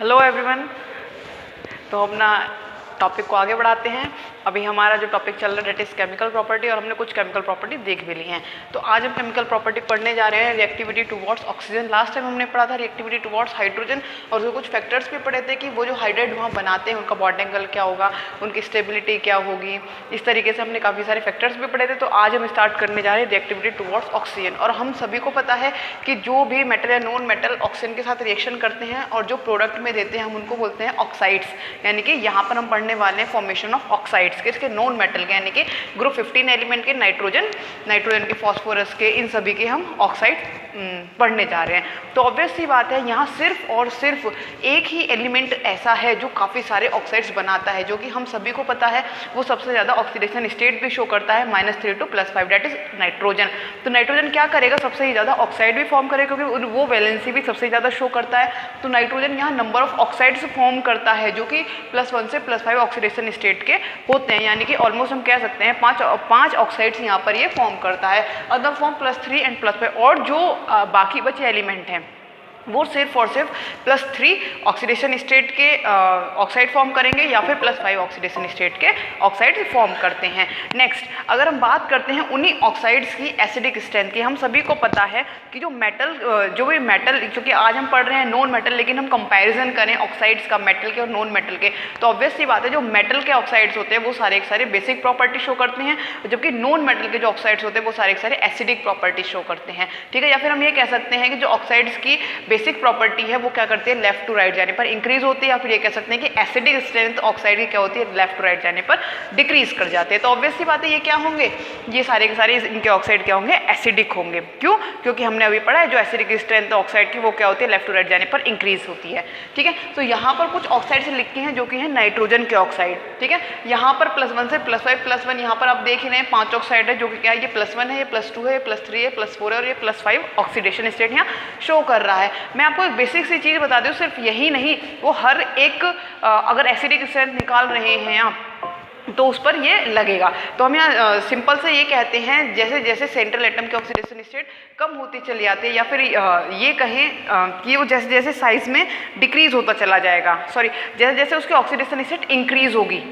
Hello everyone. तो अपना topic को आगे बढ़ाते हैं। अभी हमारा जो टॉपिक चल रहा है डेट इज केमिकल प्रॉपर्टी, और हमने कुछ केमिकल प्रॉपर्टी देख भी ली हैं। तो आज हम केमिकल प्रॉपर्टी पढ़ने जा रहे हैं reactivity towards oxygen. Last time हमने पढ़ा था रिएक्टिविटी टुवर्ड्स हाइड्रोजन, और उसके कुछ फैक्टर्स भी पढ़े थे कि वो जो हाइड्राइड वहाँ बनाते हैं उनका बॉन्ड एंगल क्या होगा, उनकी स्टेबिलिटी क्या होगी। इस तरीके से हमने काफ़ी सारे फैक्टर्स भी पढ़े थे। तो आज हम स्टार्ट करने जा रहे हैं रिएक्टिविटी टुवर्ड्स ऑक्सीजन। और हम सभी को पता है कि जो भी मेटल या नॉन मेटल ऑक्सीजन के साथ रिएक्शन करते हैं और जो प्रोडक्ट में देते हैं हम उनको बोलते हैं ऑक्साइड्स। यानी कि यहाँ पर हम पढ़ने वाले हैं फॉर्मेशन ऑफ ऑक्साइड्स के, इसके नॉन मेटल के, यानी कि ग्रुप 15 एलिमेंट के, नाइट्रोजन के, फास्फोरस के, इन सभी के हम ऑक्साइड पढ़ने जा रहे हैं। तो ऑब्वियस सी बात है यहाँ सिर्फ और सिर्फ एक ही एलिमेंट ऐसा है जो काफ़ी सारे ऑक्साइड्स बनाता है, जो कि हम सभी को पता है वो सबसे ज़्यादा ऑक्सीडेशन स्टेट भी शो करता है -3 to +5, डेट इज नाइट्रोजन। तो नाइट्रोजन क्या करेगा, सबसे ही ज़्यादा ऑक्साइड भी फॉर्म करेगा क्योंकि वो वैलेंसी भी सबसे ज़्यादा शो करता है। तो नाइट्रोजन यहाँ नंबर ऑफ ऑक्साइड्स फॉर्म करता है जो कि +1 से +5 ऑक्सीडेशन स्टेट के होते हैं, यानी कि ऑलमोस्ट हम कह सकते हैं पाँच ऑक्साइड्स यहाँ पर ये फॉर्म करता है। अदर फॉर्म +3 एंड +5, और जो बाकी बचे एलिमेंट हैं वो सिर्फ और सिर्फ +3 ऑक्सीडेशन स्टेट के ऑक्साइड फॉर्म करेंगे या फिर +5 ऑक्सीडेशन स्टेट के ऑक्साइड फॉर्म करते हैं। नेक्स्ट अगर हम बात करते हैं उन्हीं ऑक्साइड्स की एसिडिक स्ट्रेंथ की, हम सभी को पता है कि जो भी मेटल, क्योंकि आज हम पढ़ रहे हैं नॉन मेटल, लेकिन हम कंपैरिजन करें ऑक्साइड्स का मेटल के और नॉन मेटल के, तो ऑब्वियस सी बात है जो मेटल के ऑक्साइड्स होते हैं वो सारे एक सारे बेसिक प्रॉपर्टी शो करते हैं, जबकि नॉन मेटल के जो ऑक्साइड्स होते हैं वो सारे एक सारे एसिडिक प्रॉपर्टी शो करते हैं। ठीक है, या फिर हम ये कह सकते हैं कि जो ऑक्साइड्स की बेसिक प्रॉपर्टी है वो क्या करती है, लेफ्ट टू राइट जाने पर इंक्रीज होती है, या फिर ये कह सकते हैं कि एसिडिक स्ट्रेंथ ऑक्साइड की क्या होती है, लेफ्ट टू राइट जाने पर डिक्रीज कर जाते हैं। तो ऑब्वियस सी बात है ये क्या होंगे, ये सारे के सारे इनके ऑक्साइड क्या होंगे, एसिडिक होंगे। क्यों? क्योंकि हमने अभी पढ़ा है जो एसिडिक स्ट्रेंथ ऑक्साइड की वो क्या होती है, लेफ्ट टू राइट जाने पर इंक्रीज होती है। ठीक है, तो यहाँ पर कुछ ऑक्साइड लिखे हैं जो कि है नाइट्रोजन के ऑक्साइड। ठीक है, यहाँ पर +1 से +5 +1, यहाँ पर आप देख ही रहे हैं 5 ऑक्साइड है, जो कि क्या है, ये +1 है, ये +2 है, ये +3 है, +4 है, और ये +5 ऑक्सीडेशन स्टेट यहाँ शो कर रहा है। मैं आपको एक बेसिक सी चीज़ बता दूँ, सिर्फ यही नहीं, वो हर एक अगर एसिडिक स्ट्रेंथ निकाल रहे हैं आप तो उस पर ये लगेगा। तो हम यहाँ सिंपल से ये कहते हैं जैसे जैसे सेंट्रल एटम के ऑक्सीडेशन स्टेट कम होती चली जाती है, या फिर ये कहें कि वो जैसे जैसे साइज में डिक्रीज होता चला जाएगा, जैसे जैसे उसकी ऑक्सीडेशन स्टेट इंक्रीज होगी,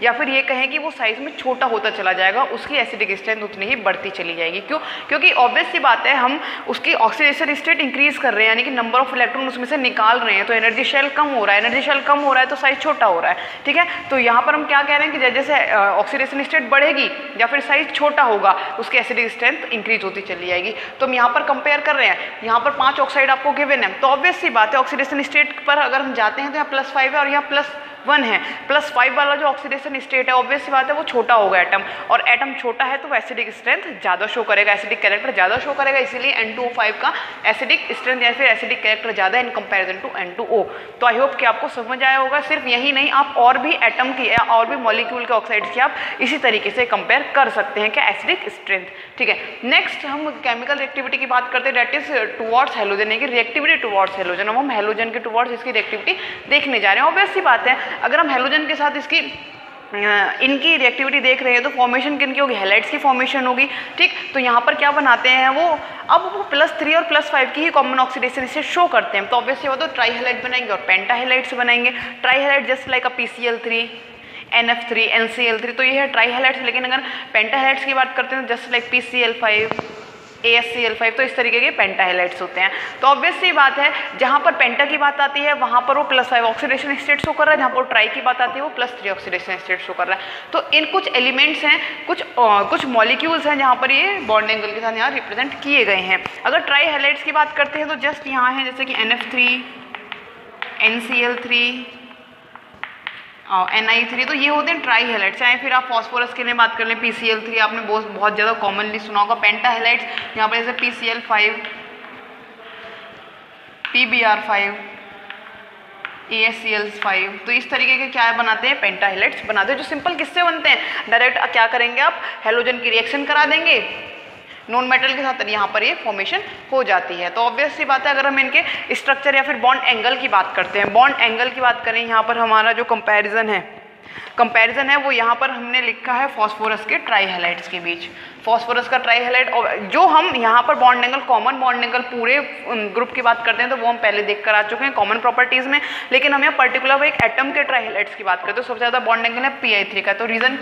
या फिर ये कहें कि वो साइज में छोटा होता चला जाएगा, उसकी एसिडिक स्ट्रेंथ उतनी ही बढ़ती चली जाएगी। क्यों? क्योंकि ऑब्वियस सी बात है हम उसकी ऑक्सीडेशन स्टेट इंक्रीज कर रहे हैं, यानी कि नंबर ऑफ इलेक्ट्रॉन उसमें से निकाल रहे हैं, तो एनर्जी शेल कम हो रहा है, एनर्जी शेल कम हो रहा है तो साइज छोटा हो रहा है। ठीक है, तो यहाँ पर हम क्या कह रहे हैं कि जैसे जैसे ऑक्सीडेशन स्टेट बढ़ेगी या फिर साइज छोटा होगा उसकी एसिडिक स्ट्रेंथ इंक्रीज होती चली जाएगी। तो हम यहाँ पर कंपेयर कर रहे हैं, यहाँ पर 5 ऑक्साइड आपको गिवन है, तो ऑब्वियस सी बात है ऑक्सीडेशन स्टेट पर अगर हम जाते हैं तो यहाँ +5 है और यहाँ +1 है। +5 वाला जो ऑक्सीडेशन स्टेट है ऑब्वियस सी बात है वो छोटा होगा एटम, और एटम छोटा है तो वो एसिडिक स्ट्रेंथ ज़्यादा शो करेगा, एसिडिक कैरेक्टर ज़्यादा शो करेगा, इसीलिए N2O5 का एसिडिक स्ट्रेंथ या फिर एसिडिक कैरेक्टर ज़्यादा इन कंपैरिजन टू N2O। तो आई होप कि आपको समझ आया होगा। सिर्फ यही नहीं, आप और भी एटम की या और भी मॉलिक्यूल के ऑक्साइड्स की आप इसी तरीके से कंपेयर कर सकते हैं क्या, एसिडिक स्ट्रेंथ। ठीक है, नेक्स्ट हम केमिकल रिएक्टिविटी की बात करते हैं, डेट इज टुवर्ड्स हैलोजन, यानी कि रिएक्टिविटी टुवर्ड्स हैलोजन। अब हम हैलोजन के टुवर्ड्स इसकी रिएक्टिविटी देखने जा रहे हैं। ऑब्वियस सी बात है अगर हम हैलोजन के साथ इनकी रिएक्टिविटी देख रहे हैं तो फॉर्मेशन किनकी होगी, हैलाइड्स की फॉर्मेशन होगी। ठीक, तो यहाँ पर क्या बनाते हैं वो, अब वो +3 और +5 की ही कॉमन ऑक्सीडेशन से शो करते हैं। तो ऑब्वियसली वो तो ट्राई हैलाइड बनाएंगे और पेंटा हैलाइड्स बनाएंगे। Try halide just like PCl3, NF3, NCl3, तो ये है ट्राई हैलाइड्स। लेकिन अगर पेंटा हैलाइड्स की बात करते हैं जस्ट लाइक PCl5, AsCl5, तो इस तरीके के पेंटा हैलाइड्स होते हैं। तो ऑब्वियस सी बात है जहाँ पर पेंटा की बात आती है वहाँ पर वो +5 ऑक्सीडेशन स्टेट शो कर रहा है, जहाँ पर ट्राई की बात आती है वो +3 ऑक्सीडेशन स्टेट शो कर रहा है। तो इन कुछ एलिमेंट्स हैं, कुछ मॉलिक्यूल्स हैं जहाँ पर ये बॉन्ड एंगल के साथ यहाँ रिप्रेजेंट किए गए हैं। अगर ट्राई हैलाइड्स की बात करते हैं तो जस्ट यहाँ है जैसे कि NF3, NCl3, Ni3, तो ये होते हैं ट्राई हैलाइड्स। चाहे फिर आप फॉस्फोरस के लिए बात कर लें, PCl3 आपने बहुत ज़्यादा कॉमनली सुना होगा। पेंटा हैलाइड्स यहाँ पर जैसे PCl5, PBr5, AsCl5, तो इस तरीके के क्या बनाते हैं, पेंटा हैलाइड्स बनाते हैं, जो सिंपल किससे बनते हैं, डायरेक्ट क्या करेंगे आप हैलोजन की रिएक्शन करा देंगे नॉन मेटल के साथ, यहाँ पर ये फॉर्मेशन हो जाती है। तो ऑब्वियस सी बात है अगर हम इनके स्ट्रक्चर या फिर बॉन्ड एंगल की बात करते हैं, बॉन्ड एंगल की बात करें, यहाँ पर हमारा जो कंपैरिजन है कंपैरिजन है वो यहाँ पर हमने लिखा है फॉस्फोरस के ट्राई हैलाइड्स के बीच। फॉस्फोरस का ट्राई हैलाइड, और जो हम यहाँ पर bond angle, common bond angle पूरे ग्रुप की बात करते हैं तो वो हम पहले देख कर आ चुके हैं कॉमन प्रॉपर्टीज में, लेकिन हम यहाँ पर्टिकुलर एक एटम के ट्राई हैलाइड्स की बात करते हैं तो सबसे ज़्यादा बॉन्ड एंगल है Pi3 का। तो रीज़न